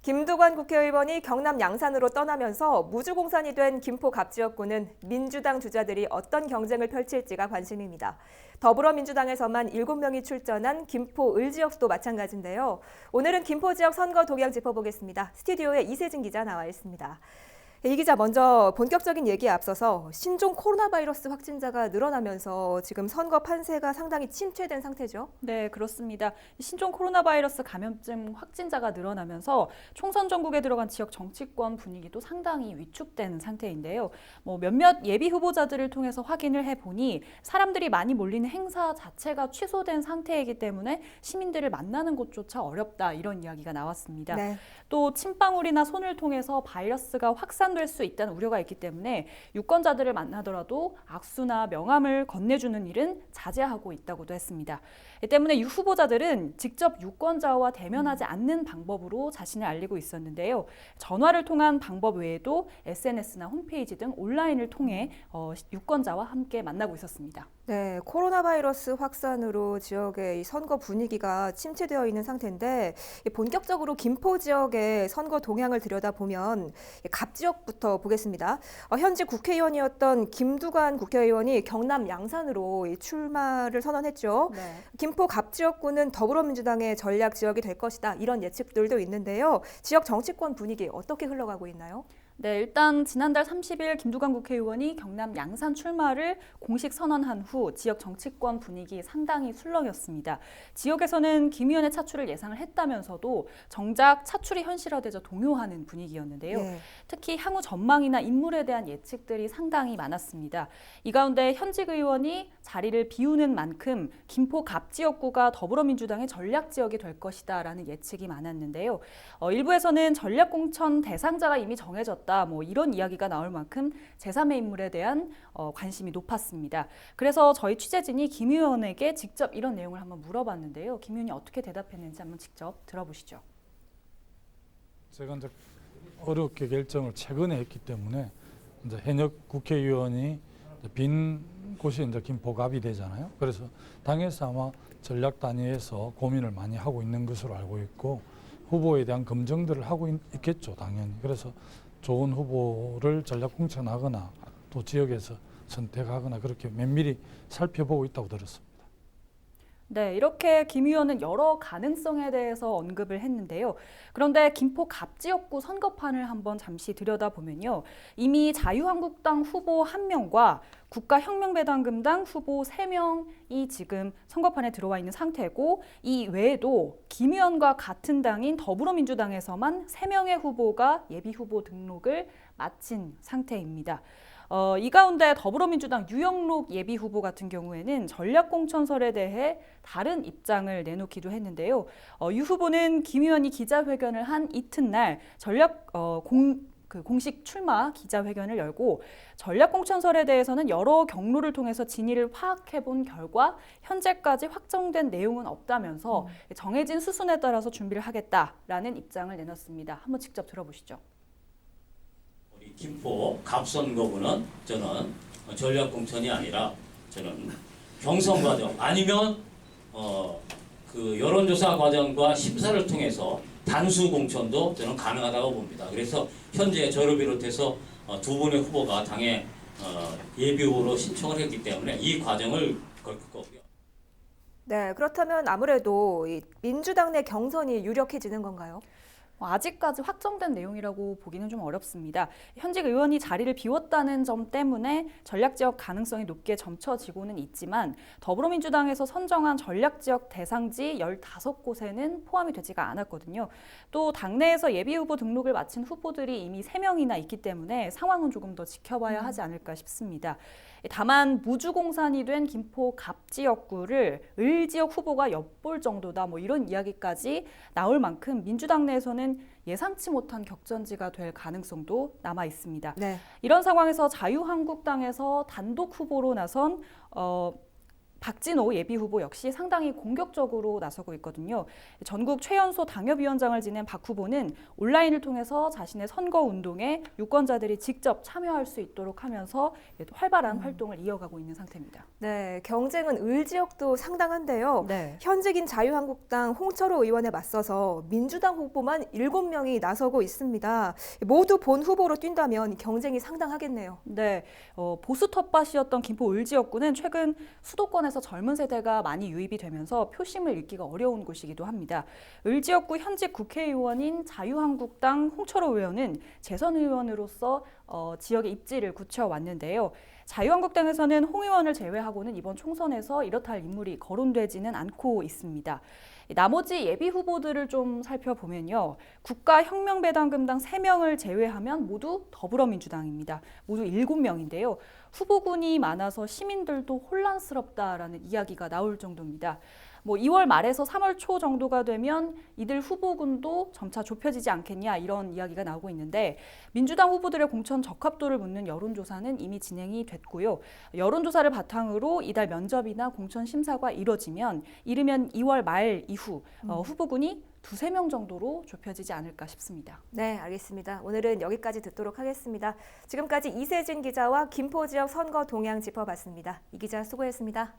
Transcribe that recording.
김두관 국회의원이 경남 양산으로 떠나면서 무주공산이 된 김포 갑지역구는 민주당 주자들이 어떤 경쟁을 펼칠지가 관심입니다. 더불어민주당에서만 7명이 출전한 김포 을지역도 마찬가지인데요. 오늘은 김포 지역 선거 동향 짚어보겠습니다. 스튜디오에 이세진 기자 나와 있습니다. 이 기자, 먼저 본격적인 얘기에 앞서서 신종 코로나 바이러스 확진자가 늘어나면서 지금 선거 판세가 상당히 침체된 상태죠? 네, 그렇습니다. 신종 코로나 바이러스 감염증 확진자가 늘어나면서 총선 전국에 들어간 지역 정치권 분위기도 상당히 위축된 상태인데요. 몇몇 예비 후보자들을 통해서 확인을 해보니 사람들이 많이 몰리는 행사 자체가 취소된 상태이기 때문에 시민들을 만나는 곳조차 어렵다, 이런 이야기가 나왔습니다. 네. 또 침방울이나 손을 통해서 바이러스가 확산될 수 있다는 우려가 있기 때문에 유권자들을 만나더라도 악수나 명함을 건네주는 일은 자제하고 있다고도 했습니다. 이 때문에 유 후보자들은 직접 유권자와 대면하지 않는 방법으로 자신을 알리고 있었는데요. 전화를 통한 방법 외에도 SNS나 홈페이지 등 온라인을 통해 유권자와 함께 만나고 있었습니다. 네, 코로나 바이러스 확산으로 지역의 이 선거 분위기가 침체되어 있는 상태인데 본격적으로 김포 지역의 선거 동향을 들여다보면 갑 지역부터 보겠습니다. 현직 국회의원이었던 김두관 국회의원이 경남 양산으로 출마를 선언했죠. 네. 김포 갑 지역구는 더불어민주당의 전략 지역이 될 것이다, 이런 예측들도 있는데요. 지역 정치권 분위기 어떻게 흘러가고 있나요? 네, 일단 지난달 30일 김두관 국회의원이 경남 양산 출마를 공식 선언한 후 지역 정치권 분위기 상당히 술렁였습니다. 지역에서는 김 의원의 차출을 예상을 했다면서도 정작 차출이 현실화되자 동요하는 분위기였는데요. 네. 특히 향후 전망이나 인물에 대한 예측들이 상당히 많았습니다. 이 가운데 현직 의원이 자리를 비우는 만큼 김포 갑 지역구가 더불어민주당의 전략 지역이 될 것이다라는 예측이 많았는데요. 일부에서는 전략 공천 대상자가 이미 정해졌다, 이런 이야기가 나올 만큼 제3의 인물에 대한 관심이 높았습니다. 그래서 저희 취재진이 김 의원에게 직접 이런 내용을 한번 물어봤는데요. 김 의원이 어떻게 대답했는지 한번 직접 들어보시죠. 제가 이제 어렵게 결정을 최근에 했기 때문에 이제 현역 국회의원이 빈 곳이 이제 김포갑이 되잖아요. 그래서 당에서 아마 전략 단위에서 고민을 많이 하고 있는 것으로 알고 있고 후보에 대한 검증들을 하고 있겠죠, 당연히. 그래서 좋은 후보를 전략 공천하거나 또 지역에서 선택하거나 그렇게 면밀히 살펴보고 있다고 들었습니다. 네, 이렇게 김 의원은 여러 가능성에 대해서 언급을 했는데요. 그런데 김포 갑 지역구 선거판을 한번 잠시 들여다보면요. 이미 자유한국당 후보 1명과 국가혁명배당금당 후보 3명이 지금 선거판에 들어와 있는 상태고, 이 외에도 김 의원과 같은 당인 더불어민주당에서만 3명의 후보가 예비후보 등록을 마친 상태입니다. 이 가운데 더불어민주당 유영록 예비후보 같은 경우에는 전략공천설에 대해 다른 입장을 내놓기도 했는데요. 유 후보는 김 의원이 기자회견을 한 이튿날 공식 출마 기자회견을 열고 전략공천설에 대해서는 여러 경로를 통해서 진위를 파악해본 결과 현재까지 확정된 내용은 없다면서 정해진 수순에 따라서 준비를 하겠다라는 입장을 내놨습니다. 한번 직접 들어보시죠. 김포 갑선거구는 저는 전략공천이 아니라 저는 경선 과정 아니면 그 여론조사 과정과 심사를 통해서 단수 공천도 저는 가능하다고 봅니다. 그래서 현재 저를 비롯해서 두 분의 후보가 당에 예비 후보로 신청을 했기 때문에 이 과정을 거칠 거고요. 네, 그렇다면 아무래도 이 민주당 내 경선이 유력해지는 건가요? 아직까지 확정된 내용이라고 보기는 좀 어렵습니다. 현직 의원이 자리를 비웠다는 점 때문에 전략지역 가능성이 높게 점쳐지고는 있지만 더불어민주당에서 선정한 전략지역 대상지 15곳에는 포함이 되지가 않았거든요. 또 당내에서 예비후보 등록을 마친 후보들이 이미 3명이나 있기 때문에 상황은 조금 더 지켜봐야 하지 않을까 싶습니다. 다만 무주공산이 된 김포 갑 지역구를 을 지역 후보가 엿볼 정도다, 이런 이야기까지 나올 만큼 민주당 내에서는 예상치 못한 격전지가 될 가능성도 남아 있습니다. 네. 이런 상황에서 자유한국당에서 단독 후보로 나선 박진호 예비후보 역시 상당히 공격적으로 나서고 있거든요. 전국 최연소 당협위원장을 지낸 박 후보는 온라인을 통해서 자신의 선거 운동에 유권자들이 직접 참여할 수 있도록 하면서 활발한 활동을 이어가고 있는 상태입니다. 네, 경쟁은 을 지역도 상당한데요. 네. 현직인 자유한국당 홍철호 의원에 맞서서 민주당 후보만 7명이 나서고 있습니다. 모두 본 후보로 뛴다면 경쟁이 상당하겠네요. 네, 보수 텃밭이었던 김포 을 지역구는 최근 수도권에서 젊은 세대가 많이 유입이 되면서 표심을 읽기가 어려운 곳이기도 합니다. 을 지역구 현직 국회의원인 자유한국당 홍철호 의원은 재선 의원으로서 지역의 입지를 굳혀왔는데요. 자유한국당에서는 홍 의원을 제외하고는 이번 총선에서 이렇다 할 인물이 거론되지는 않고 있습니다. 나머지 예비 후보들을 좀 살펴보면요. 국가혁명배당금당 3명을 제외하면 모두 더불어민주당입니다. 모두 7명인데요. 후보군이 많아서 시민들도 혼란스럽다라는 이야기가 나올 정도입니다. 2월 말에서 3월 초 정도가 되면 이들 후보군도 점차 좁혀지지 않겠냐 이런 이야기가 나오고 있는데 민주당 후보들의 공천 적합도를 묻는 여론조사는 이미 진행이 됐고요. 여론조사를 바탕으로 이달 면접이나 공천 심사가 이뤄지면 이르면 2월 말 이후 후보군이 2-3명 정도로 좁혀지지 않을까 싶습니다. 네, 알겠습니다. 오늘은 여기까지 듣도록 하겠습니다. 지금까지 이세진 기자와 김포 지역 선거 동향 짚어봤습니다. 이 기자 수고했습니다.